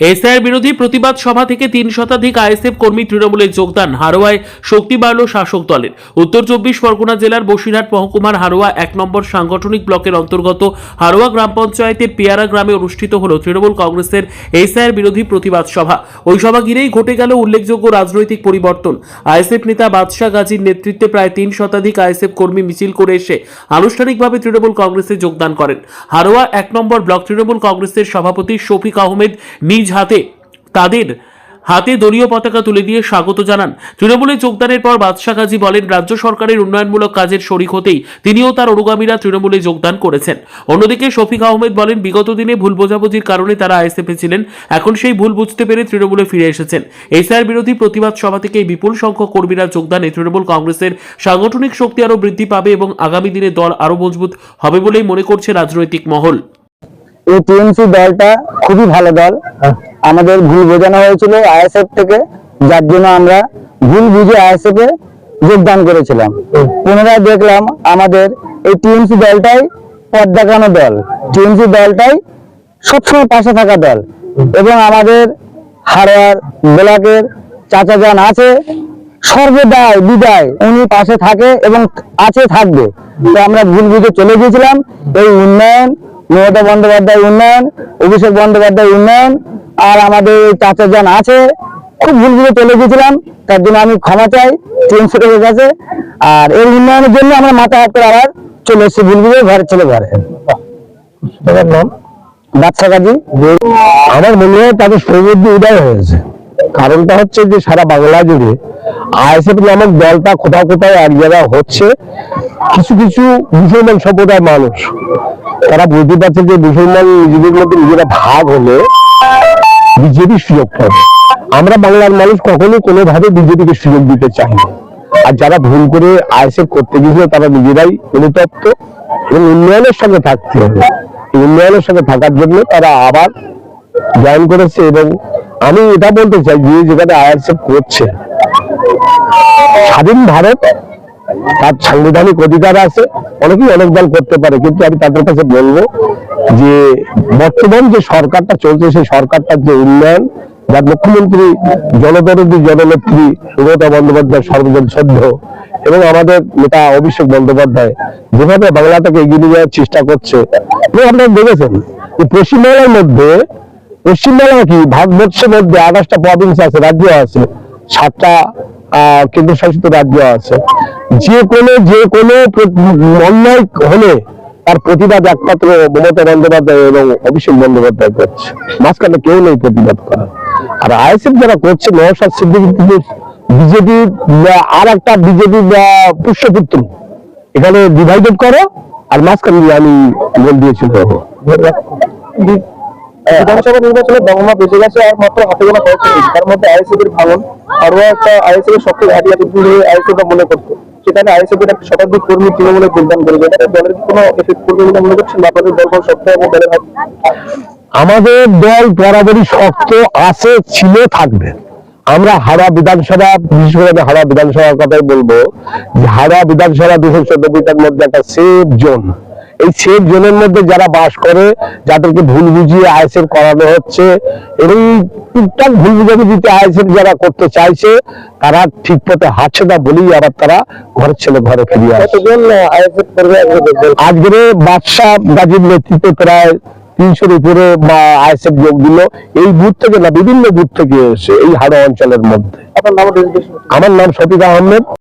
SIR বিরোধী প্রতিবাদ সভা থেকে ৩ শতাধিক আইএসএফ কর্মী তৃণমূলে যোগদান। হারোয়ায় শক্তি বাড়ল শাসক দলের। উত্তর ২৪ পরগনা জেলার বসিরহাট মহকুমার হারোয়া ১ নম্বর সাংগঠনিক ব্লকের অন্তর্গত হারোয়া গ্রাম পঞ্চায়েতের পিয়ারা গ্রামে অনুষ্ঠিত হল তৃণমূল কংগ্রেসের এসআইআর বিরোধী প্রতিবাদ সভা। ওই সভা ঘিরেই ঘটে গেল উল্লেখযোগ্য রাজনৈতিক পরিবর্তন। আইএসএফ নেতা বাদশা গাজীর নেতৃত্বে প্রায় ৩ শতাধিক আইএসএফ কর্মী মিছিল করে এসে আনুষ্ঠানিকভাবে তৃণমূল কংগ্রেসে যোগদান করেন। হারোয়া ১ নম্বর ব্লক তৃণমূল কংগ্রেসের সভাপতি শফিক আহমেদ নিজ হাতে তাদের হাতে দলীয় পতাকা তুলে দিয়ে স্বাগত জানান। তৃণমূলে যোগদানের পর বাদশা গাজী বলেন, রাজ্য সরকারের উন্নয়নমূলক কাজের শরিক হতেই তিনিও তার অনুগামীরা তৃণমূলে যোগদান করেছেন। অন্যদিকে শফিক আহমেদ বলেন, বিগত দিনে ভুল বোঝাবুঝির কারণে তারা আইএসএফে ছিলেন, এখন সেই ভুল বুঝতে পেরে তৃণমূলে ফিরে এসেছেন। এসআইআর বিরোধী প্রতিবাদ সভা থেকে বিপুল সংখ্যক কর্মীরা যোগদানে তৃণমূল কংগ্রেসের সাংগঠনিক শক্তি আরও বৃদ্ধি পাবে এবং আগামী দিনে দল আরও মজবুত হবে বলেই মনে করছে রাজনৈতিক মহল। এই টিএমসি দলটা খুবই ভালো দল। আমাদের ভুল বোঝানো হয়েছিল আইএসএফ থেকে, যার জন্য আমরা ভুল বুঝে আইএসএফ এ যোগদান করেছিলাম। পুনরায় দেখলাম আমাদের এই টিএমসি দলটাই পথ দেখানো দল, টিএমসি দলটাই সবসময় পাশে থাকা দল। এবং আমাদের হারোয়ার ব্লকের চাচা যান আছে, সর্বদাই বিদায় উনি পাশে থাকে এবং আছে, থাকবে। তো আমরা ভুল বুঝে চলে গিয়েছিলাম। এই উন্নয়ন, মমতা বন্দ্যোপাধ্যায় উন্নয়ন, অভিষেক বন্দ্যোপাধ্যায় উন্নয়ন, আর আমাদের চাচা যান আছে, খুব ভুল বুঝে চলে গিয়েছিলাম। তার জন্য আমি ক্ষমা চাই টিএমসি এর কাছে। আর এই উন্নয়নের জন্য আমরা মাথা হাত করে আবার চলে এসেছি ভুল বুঝে ঘরে চলে ঘরে। নাম বাদশা গাজী। আমার মনে হয় তাদের সৌভাগ্য উদয় হয়েছে। কারণটা হচ্ছে যে সারা বাংলা জুড়ে আইএসএফ নামক দলটা কোথাও কোথাও এক জায়গায় হচ্ছে। কিছু কিছু মুসলমান সম্প্রদায়ের মানুষ তারা বুঝতে পারছে যে মুসলমান নিজেদের মধ্যে নিজেরা ভাগ হলে বিজেপি সুযোগ পাবে। আমরা বাংলার মানুষ কখনো কোনোভাবে বিজেপিকে সুযোগ দিতে চাই না। আর যারা ভুল করে আইএসএফ করতে গিয়েছিল তারা নিজেরাই অনুতপ্ত এবং উন্নয়নের সঙ্গে থাকতে হবে। উন্নয়নের সঙ্গে থাকার জন্য তারা আবার জয়েন করেছে। এবং আমি এটা বলতে চাই যে যেখানে আইএসএফ করছে, স্বাধীন ভারত, তার সাংবিধানিক অধিকার আছে, অনেকেই অনেক দল করতে পারে, কিন্তু আমি তাদের কাছে বলবো যে বর্তমান যে সরকারটা চলছে সেই সরকারটার যে উন্নয়ন, যার মুখ্যমন্ত্রী জনদরদী জননেত্রী মমতা বন্দ্যোপাধ্যায় সর্বজন শ্রদ্ধ এবং আমাদের নেতা অভিষেক বন্দ্যোপাধ্যায় যেভাবে বাংলাটাকে এগিয়ে নিয়ে যাওয়ার চেষ্টা করছে। আপনারা দেখেছেন যে পশ্চিমবাংলার মধ্যে, পশ্চিমবাংলা কি ভারতবর্ষের মধ্যে 28টা প্রভিন্স আছে, রাজ্য আছে, 7টা কেন্দ্রশাসিত রাজ্য আছে। যে কোনো অন্যায় হলে তার প্রতিবাদ একমাত্র মমতা বন্দ্যোপাধ্যায় এবং অভিষেক বন্দ্যোপাধ্যায় করছে, মাঝখানে কেউ নেই প্রতিবাদ করা। আর আইএসএফ যারা করছে, নওশাদ সিদ্দিকী বিজেপি আর একটা বিজেপি পুষ্যপুত্র, এখানে ডিভাইডেড করো আর মাঝখানে আমি বল দিয়েছিল। বিধানসভা নির্বাচনে দমনা বেঁচে গেছে আর মাত্র হাতে গোনা কয়েকটা, তার মধ্যে আইএসএফ এর ভাঙন। আরো একটা আইএসএফ এর সবচেয়ে ঘাটিয়া আইএসএফ মনে করতো, সেখানে আইএসএফ এর একটা শতাধিক কর্মী তৃণমূলে যোগদান করেছে। এটা দলের কোনো এফেক্ট করবে বলে মনে করছেন? আপনাদের দল শক্ত এবং দলের আমাদের দল বরাবরই শক্ত আছে, ছিল, থাকবে। আমরা হাওড়া বিধানসভা, বিশেষ করে হাওড়া বিধানসভার কথাই বলবো যে হাওড়া বিধানসভা 214 বিটার মধ্যে একটা সেফ জোন। এই সেফ জোনের মধ্যে যারা বাস করে, যাদেরকে ভুল বুঝিয়ে আইএসএফ করানো হচ্ছে এবং টুকটাক ভুল বুঝাবুঝিতে আইএসএফ যারা করতে চাইছে তারা ঠিক পথে হাঁটছে না বলেই আবার তারা ঘরের ছেলে ঘরে ফিরিয়ে আসছে। আজকে বাদশা গাজীর নেতৃত্বে প্রায় 300-র উপরে আইএসএফ যোগ দিল। এই বুথ থেকে না, বিভিন্ন বুথ থেকে এসে এই হাওড়া অঞ্চলের মধ্যে। আমার নাম শফিক আহমেদ।